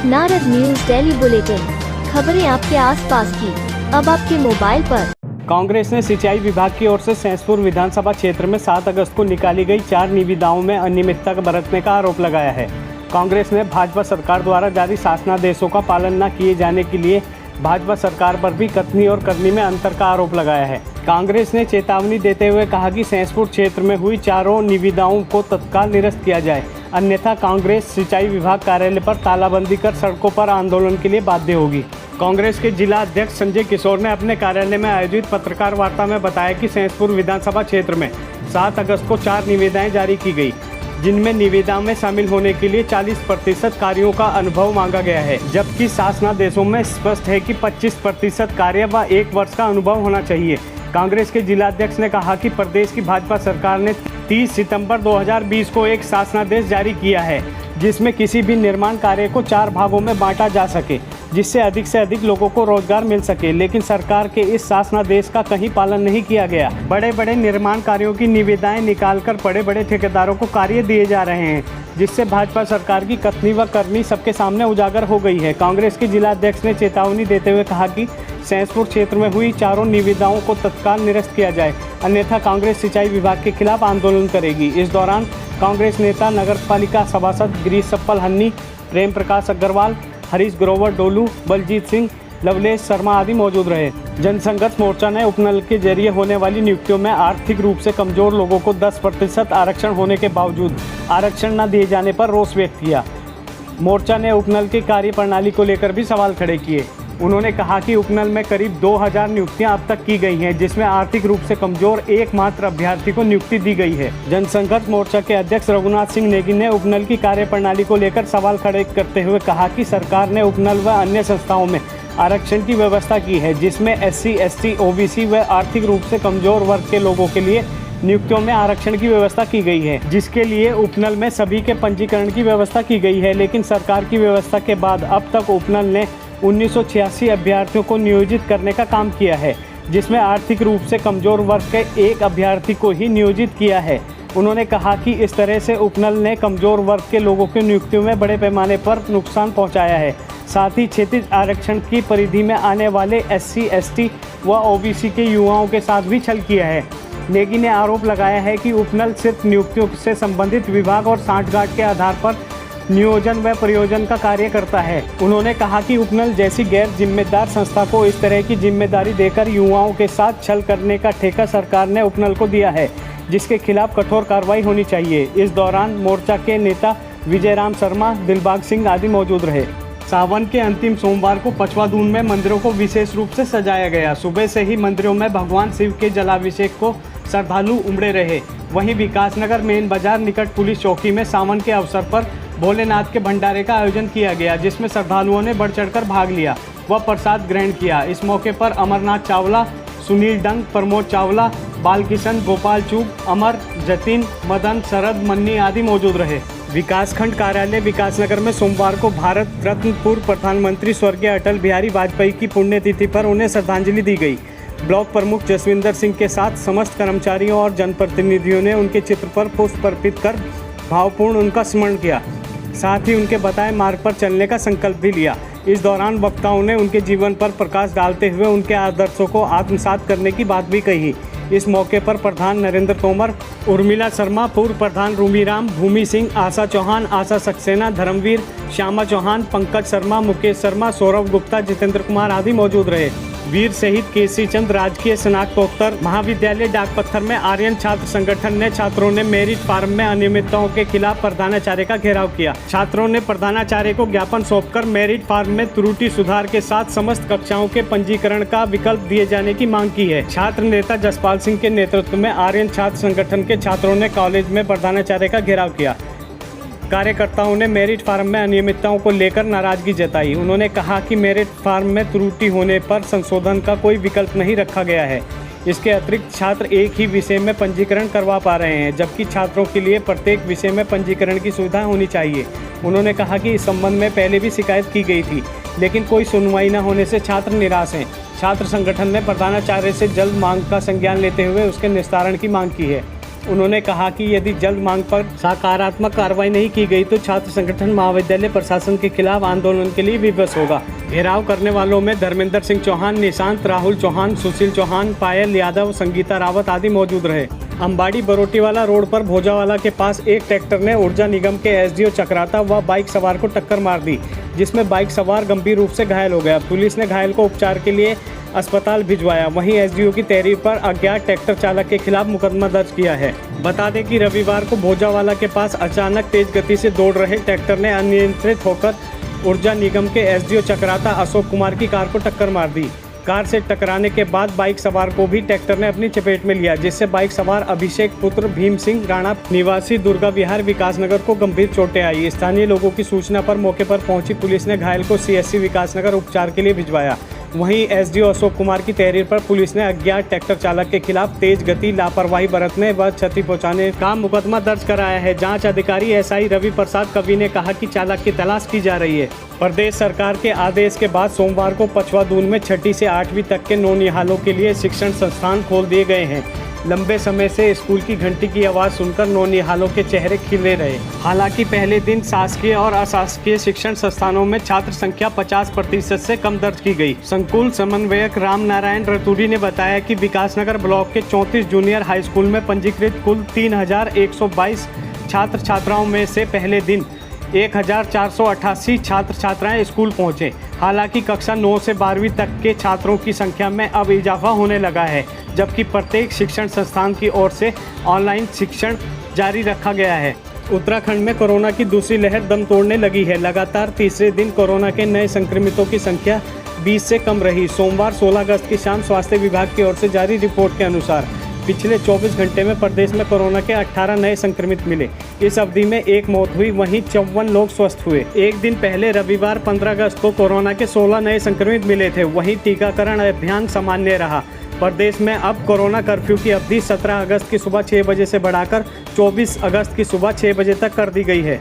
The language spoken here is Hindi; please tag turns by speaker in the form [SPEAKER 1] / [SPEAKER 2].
[SPEAKER 1] नारद न्यूज डेली बुलेटिन, खबरें आपके आसपास की, अब आपके मोबाइल पर।
[SPEAKER 2] कांग्रेस ने सिंचाई विभाग की ओर से सैंसपुर विधानसभा क्षेत्र में 7 अगस्त को निकाली गई 4 निविदाओं में अनियमितता बरतने का आरोप लगाया है। कांग्रेस ने भाजपा सरकार द्वारा जारी शासनादेशों का पालन न किए जाने के लिए भाजपा सरकार पर भी कथनी और करनी में अंतर का आरोप लगाया है। कांग्रेस ने चेतावनी देते हुए कहा कि सैंसपुर क्षेत्र में हुई 4 निविदाओं को तत्काल निरस्त किया जाए, अन्यथा कांग्रेस सिंचाई विभाग कार्यालय पर तालाबंदी कर सड़कों पर आंदोलन के लिए बाध्य होगी। कांग्रेस के जिला अध्यक्ष संजय किशोर ने अपने कार्यालय में आयोजित पत्रकार वार्ता में बताया कि सैंसपुर विधानसभा क्षेत्र में 7 अगस्त को 4 निविदाएं जारी की गई, जिनमें निविदा में शामिल होने के लिए 40% कार्यों का अनुभव मांगा गया है, जबकि शासनादेशों में स्पष्ट है कि 25% कार्य व 1 वर्ष का अनुभव होना चाहिए। कांग्रेस के जिलाध्यक्ष ने कहा कि प्रदेश की भाजपा सरकार ने 30 सितंबर 2020 को एक शासनादेश जारी किया है, जिसमें किसी भी निर्माण कार्य को 4 भागों में बांटा जा सके, जिससे से अधिक लोगों को रोजगार मिल सके, लेकिन सरकार के इस शासनादेश का कहीं पालन नहीं किया गया। बड़े बड़े निर्माण कार्यों की निविदाएं निकालकर बड़े बड़े ठेकेदारों को कार्य दिए जा रहे हैं, जिससे भाजपा सरकार की कथनी व करनी सबके सामने उजागर हो गई है। कांग्रेस के जिलाध्यक्ष ने चेतावनी देते हुए कहा कि सैंसपुर क्षेत्र में हुई 4 निविदाओं को तत्काल निरस्त किया जाए, अन्यथा कांग्रेस सिंचाई विभाग के खिलाफ आंदोलन करेगी। इस दौरान कांग्रेस नेता नगरपालिका सभासद गिरीश सप्पल हन्नी, प्रेम प्रकाश अग्रवाल, हरीश ग्रोवर डोलू, बलजीत सिंह, लवलेश शर्मा आदि मौजूद रहे। जनसंघर्ष मोर्चा ने उपनल के जरिए होने वाली नियुक्तियों में आर्थिक रूप से कमजोर लोगों को 10% आरक्षण होने के बावजूद आरक्षण न दिए जाने पर रोष व्यक्त किया। मोर्चा ने उपनल की कार्यप्रणाली को लेकर भी सवाल खड़े किए। उन्होंने कहा कि उपनल में करीब 2000 नियुक्तियां अब तक की गई हैं, जिसमें आर्थिक रूप से कमजोर एकमात्र अभ्यर्थी को नियुक्ति दी गई है। जनसंघर्ष मोर्चा के अध्यक्ष रघुनाथ सिंह नेगी ने उपनल की कार्यप्रणाली को लेकर सवाल खड़े करते हुए कहा कि सरकार ने उपनल व अन्य संस्थाओं में आरक्षण की व्यवस्था की है, जिसमें SC, ST, OBC व आर्थिक रूप से कमजोर वर्ग के लोगों के लिए नियुक्तियों में आरक्षण की व्यवस्था की गई है, जिसके लिए उपनल में सभी के पंजीकरण की व्यवस्था की गई है। लेकिन सरकार की व्यवस्था के बाद अब तक उपनल ने 1986 अभ्यर्थियों को नियोजित करने का काम किया है, जिसमें आर्थिक रूप से कमजोर वर्ग के एक अभ्यर्थी को ही नियोजित किया है। उन्होंने कहा कि इस तरह से उपनल ने कमजोर वर्ग के लोगों की नियुक्तियों में बड़े पैमाने पर नुकसान पहुंचाया है। साथ ही क्षेत्रीय आरक्षण की परिधि में आने वाले SC, ST व OBC के युवाओं के साथ भी छल किया है। नेगी ने आरोप लगाया है कि उपनल सिर्फ नियुक्तियों से संबंधित विभाग और सांठगांठ के आधार पर नियोजन व प्रयोजन का कार्य करता है। उन्होंने कहा कि उपनल जैसी गैर जिम्मेदार संस्था को इस तरह की जिम्मेदारी देकर युवाओं के साथ छल करने का ठेका सरकार ने उपनल को दिया है, जिसके खिलाफ कठोर कार्रवाई होनी चाहिए। इस दौरान मोर्चा के नेता विजय राम शर्मा, दिलबाग सिंह आदि मौजूद रहे। सावन के अंतिम सोमवार को पचवादून में मंदिरों को विशेष रूप से सजाया गया। सुबह से ही मंदिरों में भगवान शिव के जलाभिषेक को श्रद्धालु उमड़े रहे। वहीं विकासनगर मेन बाजार निकट पुलिस चौकी में सावन के अवसर पर भोलेनाथ के भंडारे का आयोजन किया गया, जिसमें श्रद्धालुओं ने बढ़ चढ़कर भाग लिया व प्रसाद ग्रहण किया। इस मौके पर अमरनाथ चावला, सुनील डंग, प्रमोद चावला, बालकिशन, गोपाल चूग, अमर, जतिन, मदन, शरद, मन्नी आदि मौजूद रहे। विकासखंड कार्यालय विकासनगर में सोमवार को भारत रत्न पूर्व प्रधानमंत्री स्वर्गीय अटल बिहारी वाजपेयी की पुण्यतिथि पर उन्हें श्रद्धांजलि दी गई। ब्लॉक प्रमुख जसविंदर सिंह के साथ समस्त कर्मचारियों और जनप्रतिनिधियों ने उनके चित्र पर पुष्प अर्पित कर भावपूर्ण उनका स्मरण किया। साथ ही उनके बताए मार्ग पर चलने का संकल्प भी लिया। इस दौरान वक्ताओं ने उनके जीवन पर प्रकाश डालते हुए उनके आदर्शों को आत्मसात करने की बात भी कही। इस मौके पर प्रधान नरेंद्र तोमर, उर्मिला शर्मा, पूर्व प्रधान रूमीराम, भूमि सिंह, आशा चौहान, आशा सक्सेना, धर्मवीर, श्यामा चौहान, पंकज शर्मा, मुकेश शर्मा, सौरभ गुप्ता, जितेंद्र कुमार आदि मौजूद रहे। वीर शहीद केसरी चंद राजकीय स्नातकोत्तर महाविद्यालय डाकपत्थर में आर्यन छात्र संगठन ने छात्रों ने मेरिट फार्म में अनियमितताओं के खिलाफ प्रधानाचार्य का घेराव किया। छात्रों ने प्रधानाचार्य को ज्ञापन सौंपकर मेरिट फार्म में त्रुटि सुधार के साथ समस्त कक्षाओं के पंजीकरण का विकल्प दिए जाने की मांग की है। छात्र नेता जसपाल सिंह के नेतृत्व में आर्यन छात्र संगठन के छात्रों ने कॉलेज में प्रधानाचार्य का घेराव किया। कार्यकर्ताओं ने मेरिट फार्म में अनियमितताओं को लेकर नाराजगी जताई। उन्होंने कहा कि मेरिट फार्म में त्रुटि होने पर संशोधन का कोई विकल्प नहीं रखा गया है। इसके अतिरिक्त छात्र एक ही विषय में पंजीकरण करवा पा रहे हैं, जबकि छात्रों के लिए प्रत्येक विषय में पंजीकरण की सुविधा होनी चाहिए। उन्होंने कहा कि इस संबंध में पहले भी शिकायत की गई थी, लेकिन कोई सुनवाई न होने से छात्र निराश हैं। छात्र संगठन ने प्रधानाचार्य से जल्द मांग का संज्ञान लेते हुए उसके निस्तारण की मांग की है। उन्होंने कहा कि यदि जल्द मांग पर सकारात्मक कार्रवाई नहीं की गई तो छात्र संगठन महाविद्यालय प्रशासन के खिलाफ आंदोलन के लिए विवश होगा। घेराव करने वालों में धर्मेंद्र सिंह चौहान, निशांत, राहुल चौहान, सुशील चौहान, पायल यादव, संगीता रावत आदि मौजूद रहे। अंबाड़ी बरोटीवाला रोड पर भोजावाला के पास एक ट्रैक्टर ने ऊर्जा निगम के एसडीओ चक्राता व बाइक सवार को टक्कर मार दी, जिसमें बाइक सवार गंभीर रूप से घायल हो गया। पुलिस ने घायल को उपचार के लिए अस्पताल भिजवाया। वहीं एसडीओ की तहरीर पर अज्ञात ट्रैक्टर चालक के खिलाफ मुकदमा दर्ज किया है। बता दें कि रविवार को भोजावाला के पास अचानक तेज गति से दौड़ रहे ट्रैक्टर ने अनियंत्रित होकर ऊर्जा निगम के एसडीओ चक्राता अशोक कुमार की कार को टक्कर मार दी। कार से टकराने के बाद बाइक सवार को भी ट्रैक्टर ने अपनी चपेट में लिया, जिससे बाइक सवार अभिषेक पुत्र भीम सिंह राणा निवासी दुर्गा विहार विकासनगर को गंभीर चोटें आई। स्थानीय लोगों की सूचना पर मौके पर पहुंची पुलिस ने घायल को सीएससी विकासनगर उपचार के लिए भिजवाया। वहीं एसडीओ अशोक कुमार की तहरीर पर पुलिस ने अज्ञात ट्रैक्टर चालक के खिलाफ तेज गति, लापरवाही बरतने व क्षति पहुंचाने का मुकदमा दर्ज कराया है। जांच अधिकारी एसआई रवि प्रसाद कवि ने कहा कि चालक की तलाश की जा रही है। प्रदेश सरकार के आदेश के बाद सोमवार को पचवा दून में 6ठी से 8वीं तक के नौनिहालों के लिए शिक्षण संस्थान खोल दिए गए हैं। लंबे समय से स्कूल की घंटी की आवाज़ सुनकर नौनिहालों के चेहरे खिले रहे। हालांकि पहले दिन शासकीय और अशासकीय शिक्षण संस्थानों में छात्र संख्या 50% से कम दर्ज की गई। संकुल समन्वयक राम नारायण रतूड़ी ने बताया कि विकासनगर ब्लॉक के 34 जूनियर हाई स्कूल में पंजीकृत कुल 3122 छात्र छात्राओं में से पहले दिन 1488 छात्र छात्राएं स्कूल पहुंचे। हालांकि कक्षा 9 से 12वीं तक के छात्रों की संख्या में अब इजाफा होने लगा है, जबकि प्रत्येक शिक्षण संस्थान की ओर से ऑनलाइन शिक्षण जारी रखा गया है। उत्तराखंड में कोरोना की दूसरी लहर दम तोड़ने लगी है। लगातार तीसरे दिन कोरोना के नए संक्रमितों की संख्या 20 से कम रही। सोमवार 16 अगस्त की शाम स्वास्थ्य विभाग की ओर से जारी रिपोर्ट के अनुसार पिछले 24 घंटे में प्रदेश में कोरोना के 18 नए संक्रमित मिले। इस अवधि में एक मौत हुई, वहीं 54 लोग स्वस्थ हुए। एक दिन पहले रविवार 15 अगस्त को कोरोना के 16 नए संक्रमित मिले थे। वहीं टीकाकरण अभियान सामान्य रहा। प्रदेश में अब कोरोना कर्फ्यू की अवधि 17 अगस्त की सुबह 6 बजे से बढ़ाकर 24 अगस्त की सुबह 6 बजे तक कर दी गई है।